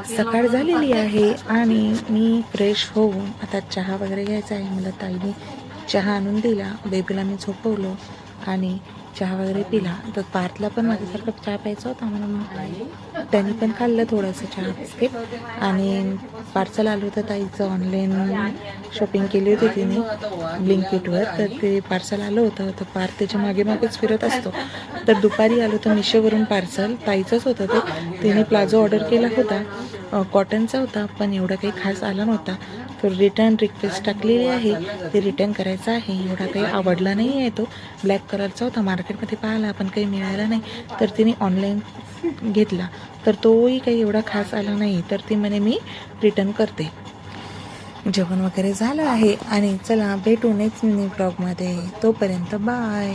सकाळ झालेली आहे आणि मी फ्रेश होऊन आता चहा वगैरे घ्यायचा आहे. मला ताईने चहा आणून दिला. बेबीला मी झोपवलं आणि चहा वगैरे पिला. तर पार्थला पण माझ्यासारखं चहा प्यायचा होता म्हणून त्यांनी पण खाल्लं थोडंसं चहा बिस्किट. आणि पार्सल आलं होतं ताईचं, ऑनलाईन शॉपिंग केली होती तिने ब्लिंकिटवर. तर ते पार्सल आलं होतं. तर पार्थ त्याच्या मागे मागेच फिरत असतो. तर दुपारी आलं होतं मिशोवरून पार्सल, ताईचंच होतं ते. तिने प्लाझो ऑर्डर केला होता, कॉटनचा होता, पण एवढा काही खास आला नव्हता. तर रिटर्न रिक्वेस्ट टाकलेली आहे, ते रिटर्न करायचं आहे. एवढा काही आवडला नाही आहे तो, ब्लॅक कलरचा होता. मार्केटमध्ये पाहिला पण काही मिळाला नाही. तर तिने ऑनलाईन घेतला, तर तोही काही एवढा खास आला नाही. तर ती म्हणे मी रिटर्न करते. जेवण वगैरे झालं आहे आणि चला भेटू नेक्स्ट मिनी ब्लॉगमध्ये. तोपर्यंत बाय.